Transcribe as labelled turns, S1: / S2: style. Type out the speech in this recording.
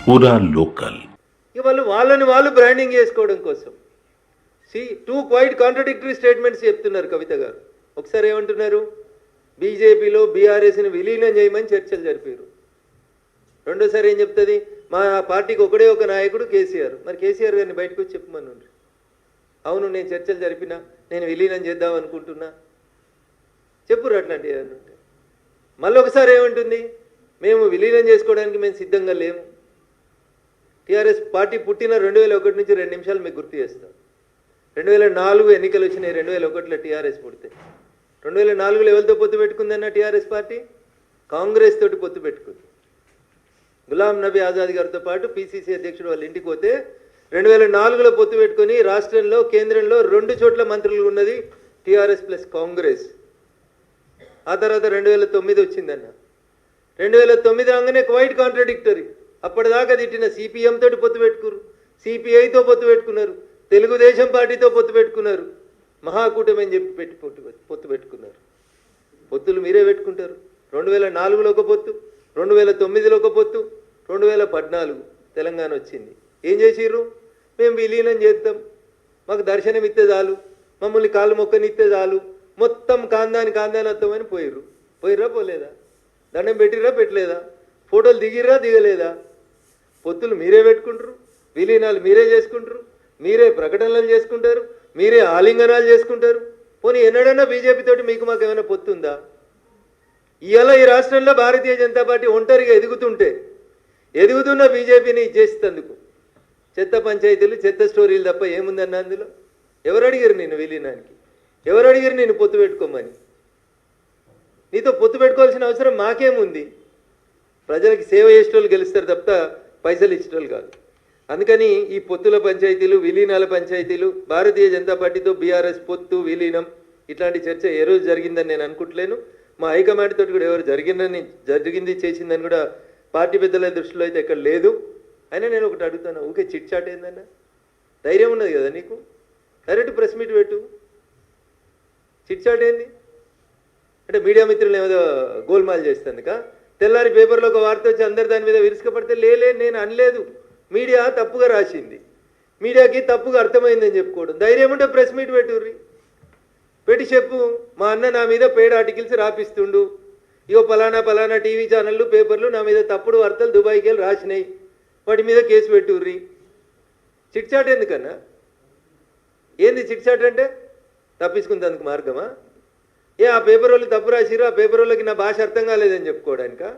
S1: పూరా లోకల్.
S2: ఇక వాళ్ళని వాళ్ళు బ్రాండింగ్ చేసుకోవడం కోసం టూ క్వైట్ కాంట్రడిక్టరీ స్టేట్మెంట్స్ చెప్తున్నారు కవిత గారు. ఒకసారి ఏమంటున్నారు, బీజేపీలో బీఆర్ఎస్ని విలీనం చేయమని చర్చలు జరిపారు. రెండోసారి ఏం చెప్తుంది, మా పార్టీకి ఒకడే ఒక నాయకుడు కేసీఆర్. మరి కేసీఆర్ గారిని బయటకు వచ్చి చెప్పమని, అవును నేను చర్చలు జరిపినా, నేను విలీనం చేద్దాం అనుకుంటున్నా, చెప్పురు అట్లాంటివి ఏమన్నా. మళ్ళీ ఒకసారి ఏమంటుంది, మేము విలీనం చేసుకోవడానికి మేము సిద్ధంగా లేము. టీఆర్ఎస్ పార్టీ పుట్టిన 2001 నుంచి 2 నిమిషాలు మీకు గుర్తు చేస్తాం. 2004 ఎన్నికలు వచ్చినాయి. 2001లో టీఆర్ఎస్ పుడితే 2004లో ఎవరితో పొత్తు పెట్టుకుందన్న టీఆర్ఎస్ పార్టీ? కాంగ్రెస్ తోటి పొత్తు పెట్టుకుంది. గులాం నబీ ఆజాద్ గారితో పాటు పిసిసి అధ్యక్షుడు వాళ్ళ ఇంటికి పోతే 2004లో పొత్తు పెట్టుకుని రాష్ట్రంలో కేంద్రంలో 2 చోట్ల మంత్రులు ఉన్నది టీఆర్ఎస్ ప్లస్ కాంగ్రెస్. ఆ తర్వాత 2009 వచ్చిందన్న. 2009 రాగానే క్వైట్ కాంట్రడిక్టరీ. అప్పటిదాకా తిట్టిన సిపిఎం తోటి పొత్తు పెట్టుకున్నారు, సిపిఐతో పొత్తు పెట్టుకున్నారు, తెలుగుదేశం పార్టీతో పొత్తు పెట్టుకున్నారు, మహాకూటమి అని చెప్పి పొత్తు పెట్టుకున్నారు. పొత్తులు మీరే పెట్టుకుంటారు. 2004లో ఒక పొత్తు, 2009లో ఒక పొత్తు, 2014 తెలంగాణ వచ్చింది. ఏం చేసిర్రు, మేము విలీనం చేస్తాం, మాకు దర్శనం ఇస్తే చాలు, మమ్మల్ని కాళ్ళు మొక్కనిస్తే చాలు, మొత్తం కాందాని వస్తామని పోయిర్రా పోలేదా? దండం పెట్టిర్రా పెట్టలేదా? ఫోటోలు దిగిర్రా దిగలేదా? పొత్తులు మీరే పెట్టుకుంటారు, విలీనాలు మీరే చేసుకుంటారు, మీరే ప్రకటనలు చేసుకుంటారు, మీరే ఆలింగనాలు చేసుకుంటారు. పోనీ ఎన్నడన్నా బీజేపీ తోటి మీకు మాకు ఏమైనా పొత్తు ఉందా? ఇవాళ ఈ రాష్ట్రంలో భారతీయ జనతా పార్టీ ఒంటరిగా ఎదుగుతున్న బీజేపీని ఇచ్చేసేందుకు చెత్త పంచాయతీలు, చెత్త స్టోరీలు తప్ప ఏముందన్న అందులో? ఎవరు అడిగారు నేను విలీనానికి? ఎవరు అడిగారు నేను పొత్తు పెట్టుకోమని? నీతో పొత్తు పెట్టుకోవాల్సిన అవసరం మాకేముంది? ప్రజలకి సేవ చేసేటోళ్ళు గెలుస్తారు తప్ప పైసలు ఇచ్చేటోళ్ళు కాదు. అందుకని ఈ పొత్తుల పంచాయతీలు, విలీనాల పంచాయతీలు, భారతీయ జనతా పార్టీతో బీఆర్ఎస్ పొత్తు, విలీనం ఇట్లాంటి చర్చ ఏ రోజు జరిగిందని నేను అనుకుంటలేను. మా హైకమాండ్ తోటి కూడా ఎవరు జరిగింది చేసిందని కూడా పార్టీ పెద్దల దృష్టిలో అయితే ఎక్కడ లేదు. అయినా నేను ఒకటి అడుగుతాను, ఊకే చిట్ చాట్ ఏందన్నా? ధైర్యం ఉన్నది కదా నీకు? డైరెక్ట్ ప్రెస్ మీట్ పెట్టు. చిట్ చాట్ ఏంది అంటే మీడియా మిత్రులు ఏదో గోల్మాల్ చేస్తానుక తెల్లారి పేపర్లో ఒక వార్త వచ్చి అందరు దాని మీద విరుసుకపడితే నేను అనలేదు, మీడియా తప్పుగా రాసింది, మీడియాకి తప్పుగా అర్థమైందని చెప్పుకోవడం. ధైర్యం ఉంటే ప్రెస్ మీట్ పెట్టి చెప్పు, మా అన్న నా మీద పెయిడ్ ఆర్టికల్స్ రాపిస్తుండు, ఇగో పలానా టీవీ ఛానళ్ళు పేపర్లు నా మీద తప్పుడు వార్తలు దుబాయ్కి వెళ్ళి రాసినాయి, వాటి మీద కేసు పెట్టుర్రి. చిట్ చాట్ ఎందుకన్నా? ఏంది చిట్ చాట్ అంటే? తప్పించుకుంటేందుకు మార్గమా? ఆ పేపర్ వాళ్ళు తప్పు రాసిరు, ఆ పేపర్ వాళ్ళకి నా భాష అర్థం కాలేదని చెప్పుకోవడానికా?